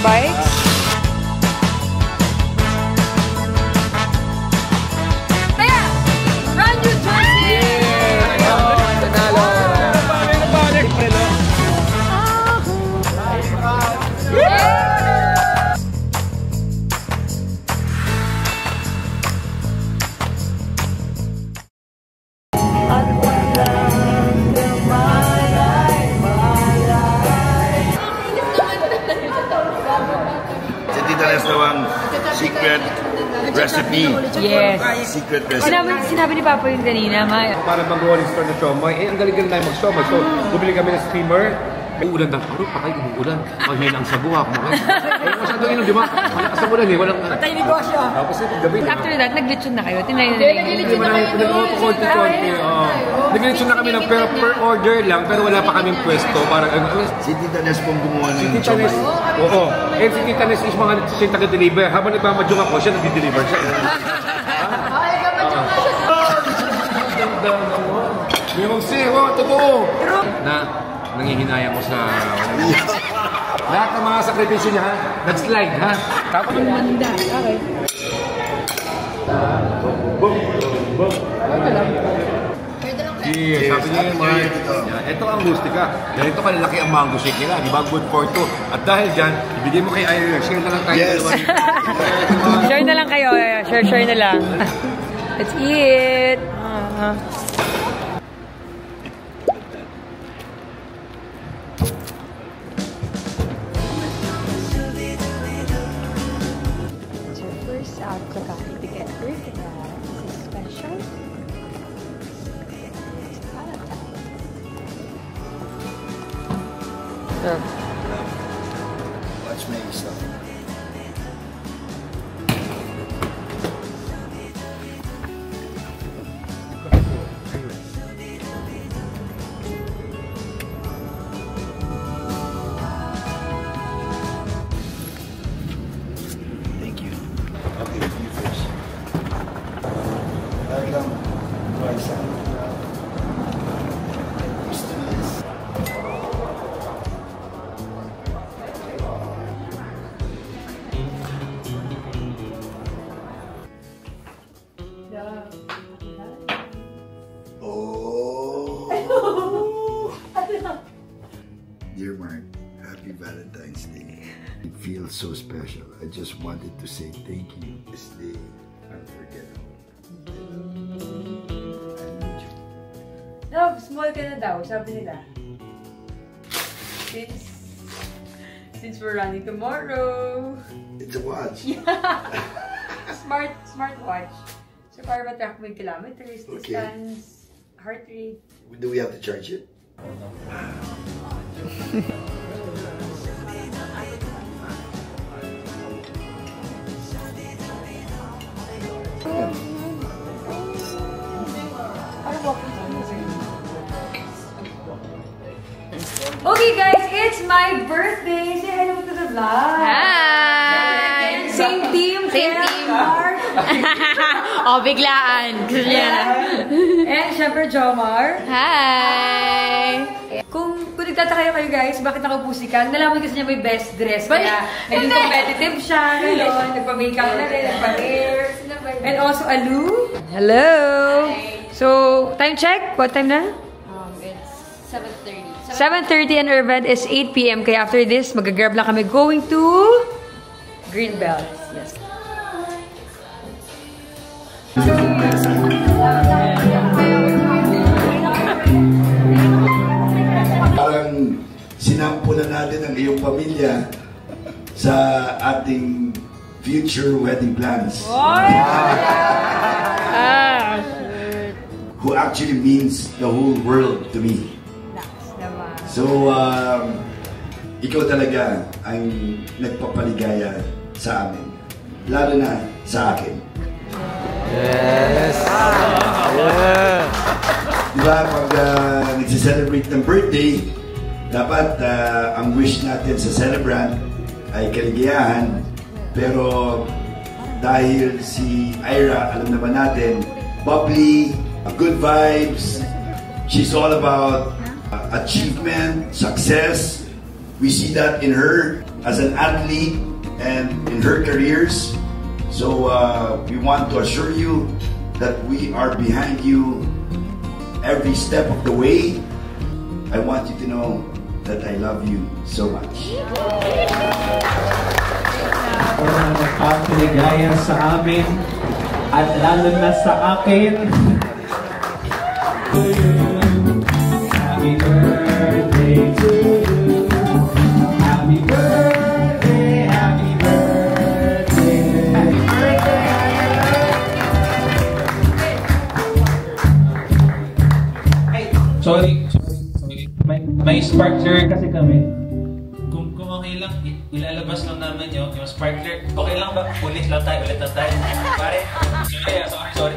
bikes. Kaya! Run you 20! Tanalo! Secret recipe. Yes. Secret recipe. Sinabi ni Papa yung kanina, para magawa ng store na siomay, ang galing-galing tayo mag-siomay. So, bumili kami ng steamer. May ulan daw. Ano? Patay yung ulan. Mahina ang sabuha. Ay, masyadong inom, di ba? Malakas ang ulan eh. Walang... Patay negosyo. Tapos gabi. After that, nag-lechon na kayo. Tinry na Hindi mo na konti-konti. Nag-lechon na kami ng pero per order lang, pero wala pa kaming pwesto. Parang, si Tita Nes pong gumawa ng Tita Nes. Oo. Eh, si Tita Nes is mga siya taga-deliver. Habang nagmamadyong ako, siya nag-deliver siya. Ay, nagmamadyong na siya. Ganda naman. May magsiwa, totoo. Na, nangihinayang ko sa... Lahat ng mga sakripisyo niya, ha? Nag-slide, ha? Tapos yung manda. Okay. Cheers! Sabi niya yung Mark. Ito ang rustica. Ganito kalalaki ang mango shake nila. Di ba? Good for two. At dahil dyan, ibigay mo kay Ira. Share na lang tayo. Yes! Share na lang kayo. Share na lang. Let's eat! To get Rustica, this is special. Watch me yourself. Dear Mark, happy Valentine's Day. It feels so special. I just wanted to say thank you. This day, unforgettable. Love, small ka na daw, sabi nila. Since we're running tomorrow. It's a watch. Yeah. Smart watch. So para ma-track mo yung kilometers, distance, heart rate. Do we have to charge it? Okay guys, it's my birthday! Say hello to the vlog! Hi! Same team! Same team! Mark! Oh, biglaan! And syempre, Jomar! Hi! Kung nagtataka kayo guys, bakit nakaupo si Kang? Nalaman kasi niya may best dress. Kaya, naging competitive siya. Gano'n, nagpa-makeup na rin, nagpa-hair. And also, Alu. Hello! Hi. So, time check? What time na? It's 7:30. 7:30 and our event is 8 PM. Kaya after this, mag-grab lang kami going to Greenbelt. Yes. Parang sinampulan natin ang iyong pamilya sa ating future wedding plans. Who actually means the whole world to me. So, ikaw talaga ang nagpapaligaya sa amin. Lalo na sa akin. Yes! Diba, pag nagsiselebrate ng birthday, dapat ang wish natin sa celebrant ay kaligayahan. Pero dahil si Ira, alam naman natin, bubbly, good vibes, she's all about achievement, success. We see that in her. as an athlete and in her careers. So we want to assure you that we are behind you every step of the way. I want you to know that I love you so much. Nagpapaligaya sa amin at lalo na sa akin. Happy birthday to you. Happy birthday, happy birthday. Happy birthday. Hey, sorry. May sparkler kasi kami. Kung okay lang, ilalabas lang namin yung sparkler. Okay lang ba? Ulit lang tayo, Pare, sorry.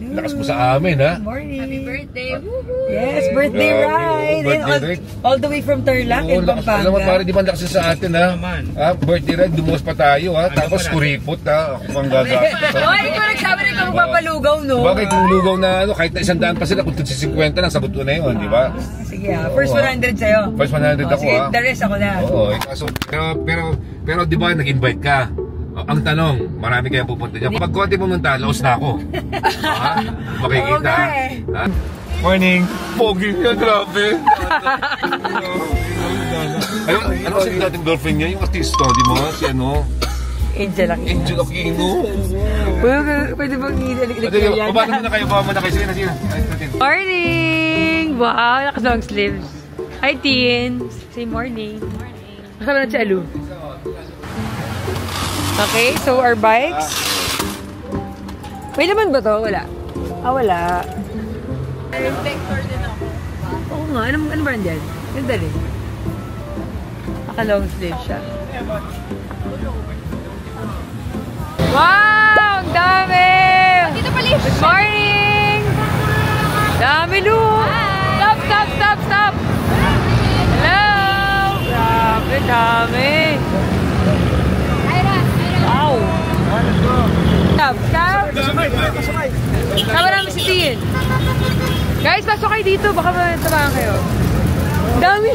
Lakas mo sa amin, ha? Morning. Happy birthday. Yes, birthday ride. Birthday ride. All the way from Tarlac and Pampanga. Alam mo, pare, di ba lakas sa atin, ha? Birthday ride, dumos pa tayo, ha? Tapos kuripot, ha? Ako pang gaga. Ay, ikaw nagsabi rin kung papalugaw, no? Bakit kung lugaw na, kahit na 100 pa sila, kung 50 lang, sabot ko na yun, di ba? Sige, first 100 sa'yo. First 100 ako, sige, ha? the rest ako na. Oo, kaso, pero di ba, nag-invite ka? Ang tanong, marami kaya pupunta dyan. Kapag konti pumunta, laos na ako. Ha? Makikita. Ha? Morning. Pogi niya, grabe. Ano kasi dating girlfriend niya? Yung artista, di ba? Si ano? Angel Aquino. Angel Aquino. Pwede bang i-like yan? Baba na kayo. Sige. Morning! Wow, naka-long sleeves. Hi, teens. Say morning. Kasama na si Alu. Okay, so our bikes. May laman ba to? Wala. Wala. Reflector din ako. Oo nga, ano brand yan? Ganda rin. Naka-long sleeve siya. Wow! Ang dami! Dito pala. Good morning! Dami, Lu! Stop! Hello! Grabe, dami! Wow! Stop! Sama namin si Tien. Guys, pasok kayo dito. Baka matabahan kayo. Dami!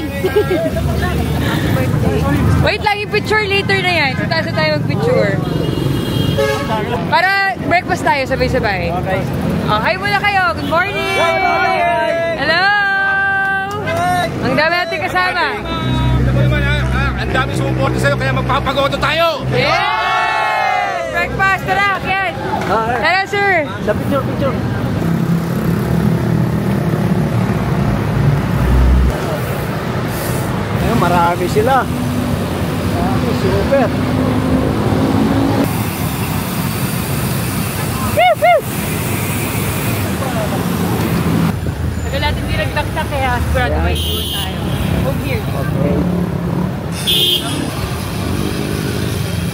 Wait lang, yung picture later na yan. Sa taas na tayo mag-picture. Para breakfast tayo, sabay-sabay. Okay. Hi muna kayo. Good morning! Hello! Ang dami natin kasama. Ang dami sumuporta sa'yo, kaya magpapagoto tayo! Yes! Breakfast! Tara, Kian! Tara, sir! The picture. Ayun, marami sila. Super. Tagal natin di nagtaktak kaya sigurado may iwan tayo. Home here. Okay.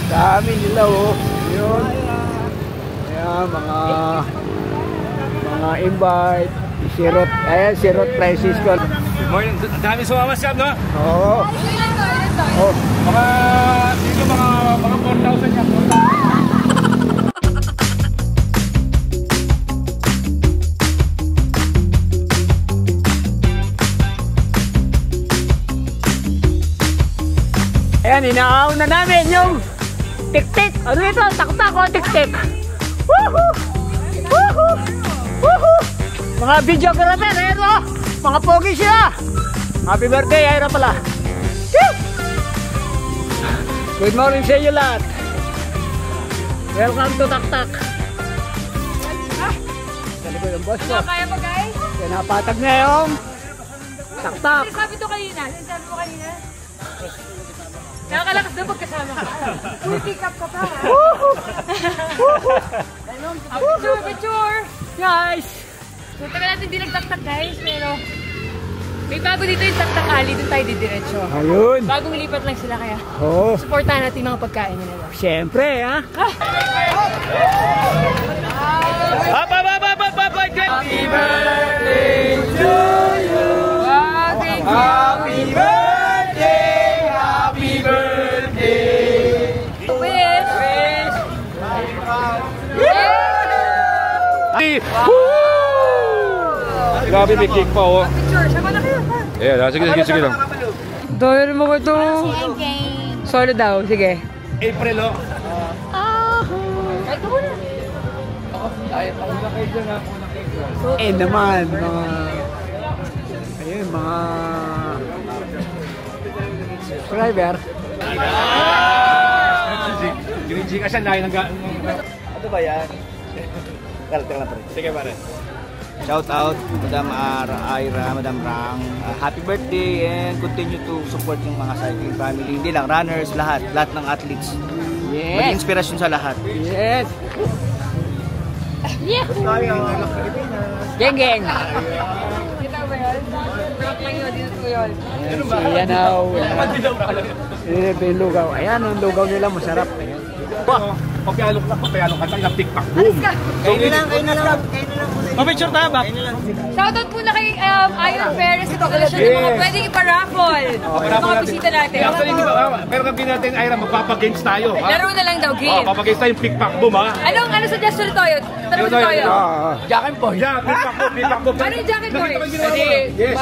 Dami nila, oh. Yun. Ayan, mga invite. Si Ruth Francisco. Morning, dami sumama siya, no? Oo. Oh. Mga 4,000 yan. Ayan, inauna namin yung tik-tik. Ano ito? Tak-tak o tik-tik. Woohoo! Woohoo! Woohoo! Mga videographer, ayan o. Mga pogi sila. Happy birthday, Ira pala. Woo! Good morning sa inyo lahat. Welcome to Tak-tak. Dali ko yung boss ko. Kaya pa, guys? Pinapatag na yung Tak-tak. Sinasabi to kanina. Nakakalakas daw pagkasama ka. Full pick up ka pa. Picture! Guys! So, taga natin di nagtaktak guys, pero may bago dito yung taktak alley, doon tayo didiretso. Ayun! Bagong lipat lang sila kaya. Oo. Supportahan natin mga pagkain nila. Siyempre, ha? Happy birthday to you! Wow, thank you! Happy birthday! Happy birthday! Wish! Grabe, may cake pa, oh. Picture, sama na kayo. Sige lang. Dahil mo ko ito. Solo daw, sige. April, oh. Kahit ko muna. Naman, mga... Ayun, mga... subscriber. Gininji ka siya, layo ng Ano ba yan? Karating lang pa rin. Sige, pare. Shout out, Madam Ira, Madam Rang. Happy birthday and continue to support yung mga cycling family. Hindi lang, runners, lahat ng athletes. Yes! Maging inspirasyon sa lahat. Yes! Geng, geng! Kita ba yun? Rock lang yun, dito ko yun. Ayan na, yung lugaw. Ayan, ang lugaw nila masarap. Ayan. Pagpayalok ka tayo ng pick-pack. Boom! Kayo na lang. Mapicture tayo ba? Shoutout muna kay Iron Perez ito kasi siya ng mga pwedeng iparaffle. Mga bisita natin. Actually, di ba, pero gabi natin, Ira, magpapagames tayo. Laro na lang daw, game. Papagames tayo yung pick-pack boom, ha? Ano suggestion ni Toyo? Tanong ni Toyo. Jack and Boy. Yeah, pick-pack boom. Ano yung jacket boy? Yes.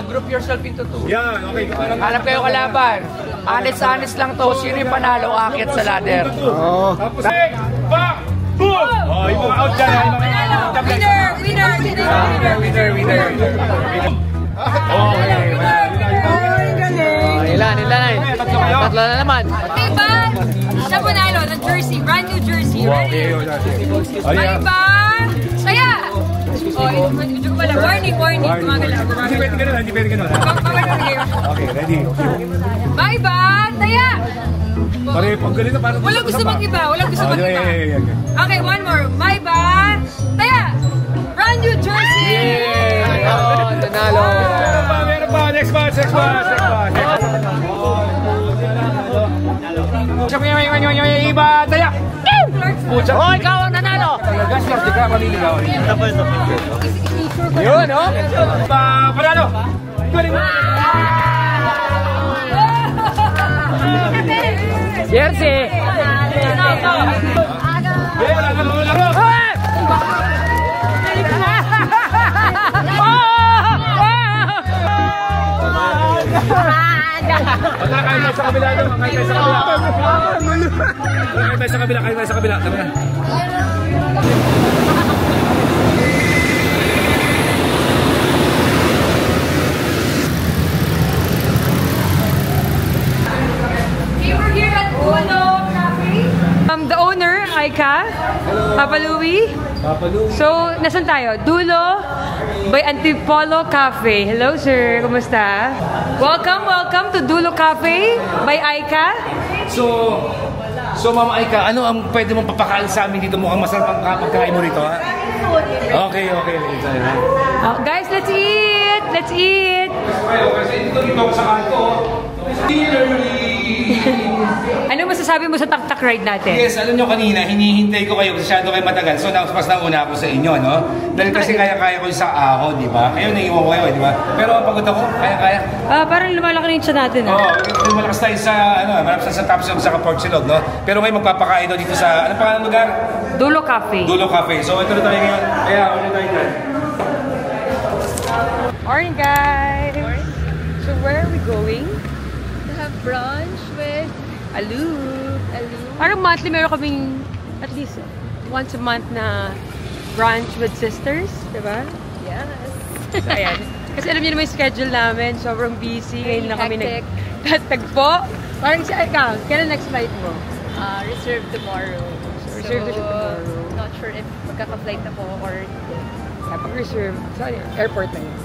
Group yourself into two. Yan, okay. Hanap kayo kalaban. Honest lang to. Sino yung panalo aakyat sa ladder? Tapos, pick-pack boom! Oh, yung mga out dyan, ha? Winner! Ilan? Tatlo na naman. Diba? Siya panalo ng jersey, brand new jersey. Ready? May ba? Saya! Oh, medyo ko pala. Warning. Gumagalaw. Hindi pwede ganun, ha? Okay, ready. May ba? Saya! Pare, pag ganito, parang... Walang gusto mag-iba. Yeah. Okay, one more. May ba? Saya! Brand new jersey! Nanalo. Meron pa. Next match. Iba, daya! Oh, ikaw ang nanalo. Talaga, swerte ka, maliligaw. Yun, oh. Panalo! Jersey. Kain tayo sa kabila. Kain tayo sa kabila. Tara na. We're here at Dulo Cafe. The owner, Aika. Papa Louie. So, nasan tayo? Dulo by Antipolo Cafe. Hello, sir. Kumusta? Welcome to Dulo Cafe by Aika. So Ma'am Aika, ano ang pwede mong papakain sa amin dito? Mukhang masarap ang pagkain mo rito, ha? Okay. Guys, let's eat! Kasi dito ako sa kanto. Ano masasabi mo sa tak-tak ride natin? Yes, alam nyo kanina, hinihintay ko kayo masyado kayo matagal. So, mas nauna ako sa inyo, no? Dahil kasi kaya-kaya ko yung sa ahon, di ba? Kayo, naiiwan ko kayo, di ba? Pero pagod ako, kaya-kaya. Parang lumalaki na yung tiyan natin, Oo, lumalakas tayo sa, malapit sa Tapsilog, sa Portsilog, no? Pero ngayon magpapakain daw dito sa, ano pa ang lugar? Dulo Cafe. Dulo Cafe. So, ito na tayo ngayon. Kaya, ulit tayo dyan. Morning, guys! So, where are we going? To have brunch with Alu. Parang monthly meron kaming at least once a month na brunch with sisters, di ba? Yes. So, ayan. Kasi alam niyo naman yung schedule namin, sobrang busy. Ngayon na kami Hectic. nagtagpo. Parang ikaw, kailan next flight mo? Reserved tomorrow. Reserved to tomorrow. Not sure if magkaka-flight ako or hindi. Kapag reserve, sorry, airport na yun.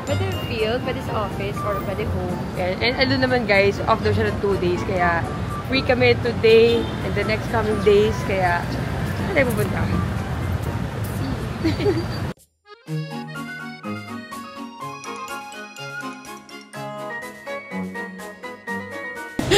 Pwede field, pwede sa office, or pwede home. And ano naman guys, off daw siya ng 2 days, kaya free kami today and the next coming days, kaya saan tayo pupunta?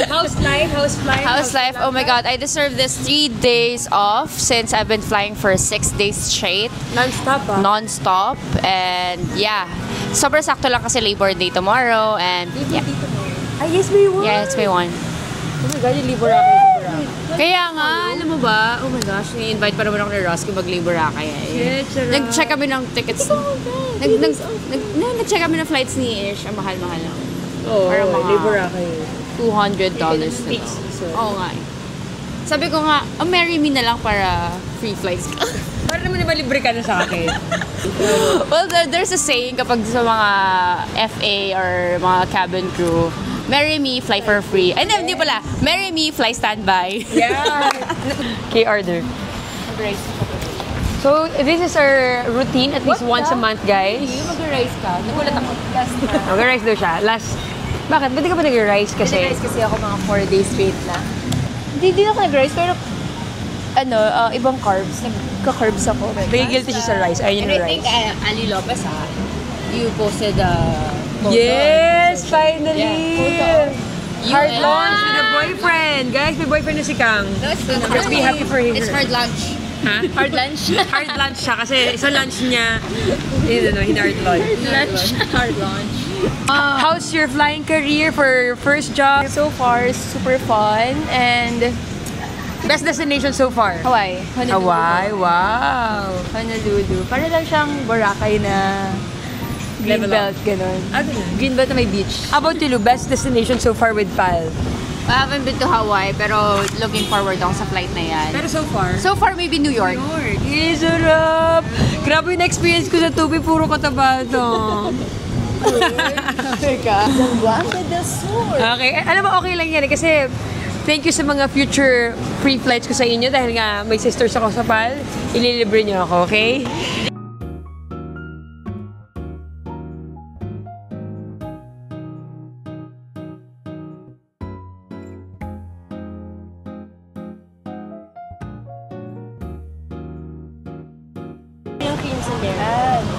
How's life? How's flying? How's life? Oh my god, I deserve this 3 days off since I've been flying for 6 days straight. Non-stop ah? Non-stop. And yeah, sobrang sakto lang kasi Labor Day tomorrow. And yeah. Ay, yes, may one! Yeah, it's May 1. Oh my god, yung Libor ako. Kaya nga, alam mo ba, oh my gosh, ni-invite pa naman ako ni Roski mag-Labor Rocky. Nag-check kami ng tickets. Nag-check kami ng flights ni Ish. Ang mahal-mahal lang. Oo, Libor ako. $200 na lang. Oo nga eh. Sabi ko nga, marry me na lang para free flights. Para naman libre ka na sa akin. Well, there's a saying kapag sa mga FA or mga cabin crew, marry me, fly for free. Ay, hindi pala. Marry me, fly standby. Yeah. Okay, order. So, this is our routine at least once a month, guys. Mag-rice ka. Nagulat ako. Mag-rice daw siya. Bakit? Ba't di ka ba nag-rice kasi? Nag-rice kasi ako mga 4 days straight na. Hindi ako nag-rice, pero ibang carbs. Nagka-carbs ako. Nagigilty siya sa rice. Ayun yung And I rice. think Ali Lopez, you posted a photo. Yes! Finally! Yeah, Hard lunch with a boyfriend. Guys, may boyfriend na si Kang. Just be happy for him. It's hard lunch. Ha? Hard lunch. Hard lunch siya kasi sa lunch niya, hard lunch. Hard lunch. How's your flying career for your first job? So far, super fun and Best destination so far? Hawaii. Honolulu. Hawaii, wow! Honolulu. Para lang siyang Boracay na green belt, gano'n. Green belt na may beach. How about you, Lu? Best destination so far with Pal? I haven't been to Hawaii, pero looking forward ako sa flight na yan. Pero so far? So far, maybe New York. Eh, sarap! Grabe yung experience ko sa tubig, puro katabado. Okay, alam mo, okay lang yan eh, kasi thank you sa mga future free flights ko sa inyo dahil nga may sisters ako sa Pal. Ililibre niyo ako, okay?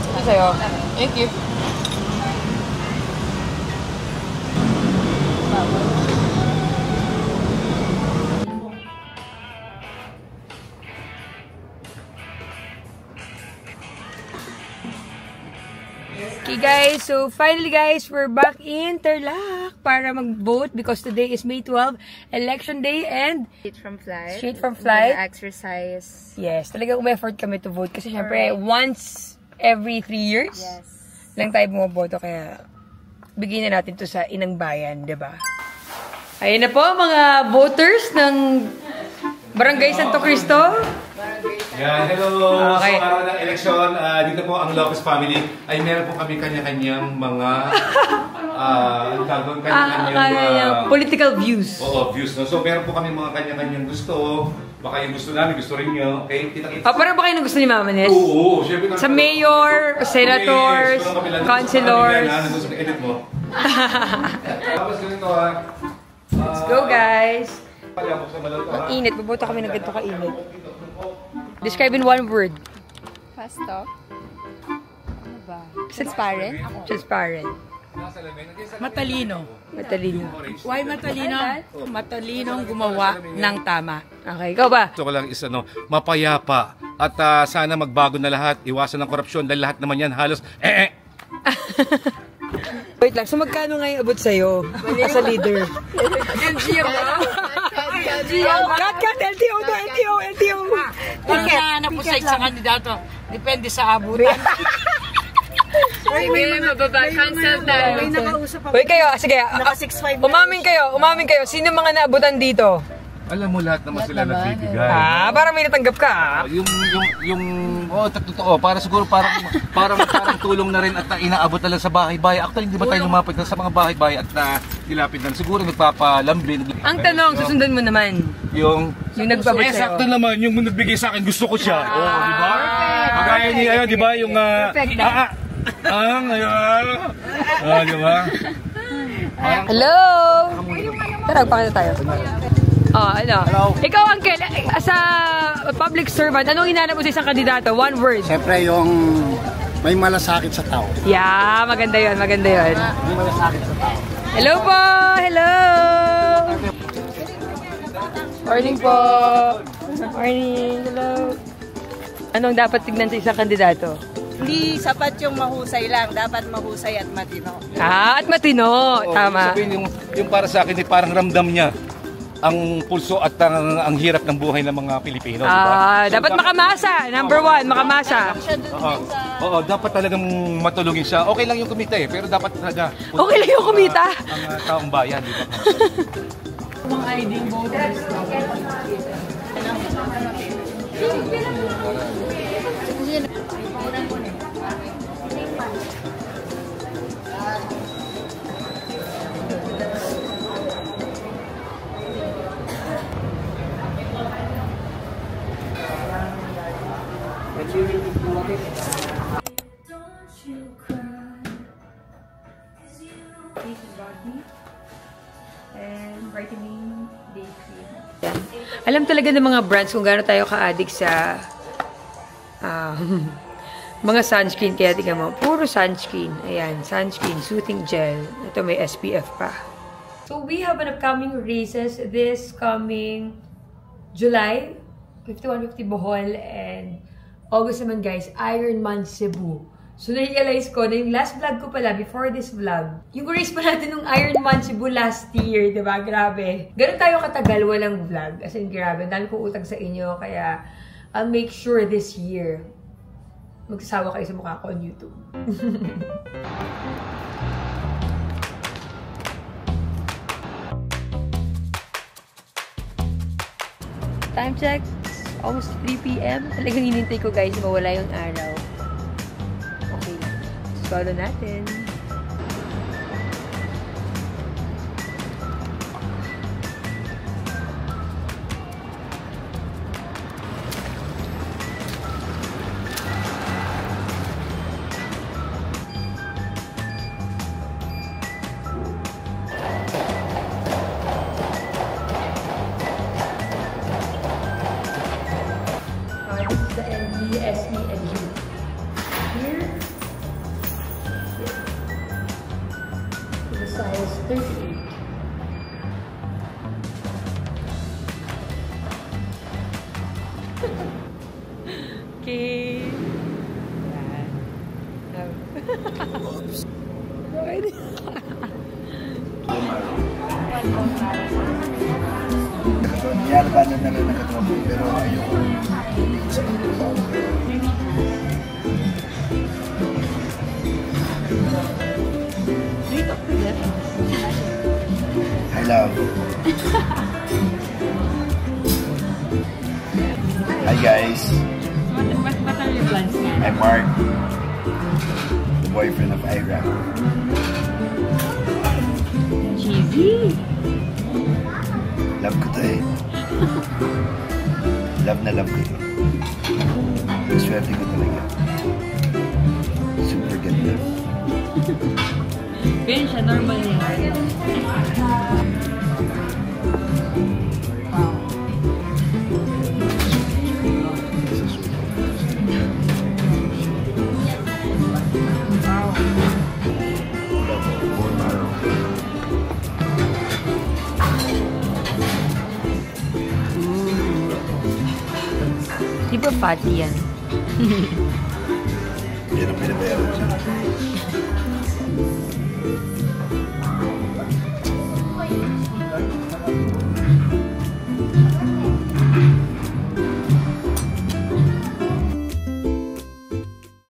Ito sa'yo. Thank you. Okay guys, so finally guys, we're back in Tarlac para mag-vote because today is May 12, election day and Straight from flight. Exercise. yes, talaga umeffort kami to vote kasi syempre once every 3 years lang tayo bumoboto kaya bigyan na natin to sa inang bayan, diba? Ayun na po mga voters ng Barangay Santo Cristo. Yan, hello! Okay. So, araw ng eleksyon, dito po ang Lopez family ay meron po kami kanya-kanyang mga political views. Oo, views. No? So, meron po kami mga kanya-kanyang gusto. Baka yung gusto namin, gusto rin nyo. Okay, kita-kita. Parang ba kayo nang gusto ni Mama Nes? Oo, syempre. Sa mayor, senators, councilors. Nandun sa edit mo. Tapos ganito Let's go guys! Pagkapos sa malaw to, Ang init, bubuto kami ng ganito kainit. Describe in one word. Pasto. Ano ba? Transparent? Transparent. Matalino. Matalino. Why matalino? Matalinong gumawa ng tama. Okay, ikaw ba? Gusto ko lang is mapayapa at sana magbago na lahat, iwasan ng korupsyon dahil lahat naman yan halos Wait lang, so magkano nga yung abot sa'yo as a leader? LGO ba? Cut, LTO to, LTO. Pagkahanap po sa isang kandidato, depende sa abutan. May mababa. Cancel tayo. May nakausap ako. Wait kayo, sige. Naka 6'5 na. Umamin kayo. Sino mga naabutan dito? alam mo lahat naman sila nagbibigay. Parang may natanggap ka. Totoo, para siguro parang tulong na rin at inaabot na lang sa bahay-bahay. Actually, hindi ba tayo lumapit sa mga bahay-bahay at nilapit na siguro nagpapalambli. Ang tanong, susundan mo naman. Yung nagpabot sa'yo. Sakto naman, yung nagbigay sa akin, gusto ko siya. Oh, di ba? Magaya niya, di ba, yung Ngayon. Di ba? Hello! Tara, pakita tayo. Ano? Hello. Ikaw, Uncle, as a public servant, anong hinanap mo sa isang kandidato? One word. Siyempre yung may malasakit sa tao. Yeah, maganda yun, maganda yun. May malasakit sa tao. Hello po! Hello! Morning po! Morning! Hello! Anong dapat tignan sa isang kandidato? Hindi sapat yung mahusay lang. Dapat mahusay at matino. At matino. Tama. Sabihin yung para sa akin, parang ramdam niya ang pulso at ang hirap ng buhay ng mga Pilipino. Diba? Dapat makamasa. Number one, makamasa. Oo, dapat talagang matulungin siya. Okay lang yung kumita pero dapat talaga... Okay lang yung kumita? Ang taong bayan, di ba? Mga ID voters. And brightening day cream. Yan. Alam talaga ng mga brands kung gaano tayo ka-addict sa mga sunscreen. Kaya tingnan mo, puro sunscreen. Ayan, sunscreen, soothing gel. Ito may SPF pa. So we have an upcoming races this coming July, 5150 Bohol, and August naman guys, Ironman Cebu. So, na-realize ko na yung last vlog ko pala, before this vlog, yung race pa natin nung Ironman Cebu last year, diba? Grabe. Ganun tayo katagal, walang vlog. As in, grabe. Dami kong utang sa inyo, kaya I'll make sure this year, magsasawa kayo sa mukha ko on YouTube. Time check, almost 3 PM. Talagang hinintay ko guys, mawala yung araw. Okay lang. Follow natin. The ND, SE, and U. Here, to the size 38. Okay. Oops. Yan, paano na lang nakatrabaho, pero ayoko sa pagtrabaho. Hi, love. Hi, guys. What are your plans now? I'm Mark, the boyfriend of Ira. Cheesy. Love ko to eh. Love na love ko to. Swerte ko talaga. Super ganda. Ganyan siya, normal niya. Di ba fatty yan? Yan ang pinabayaran siya.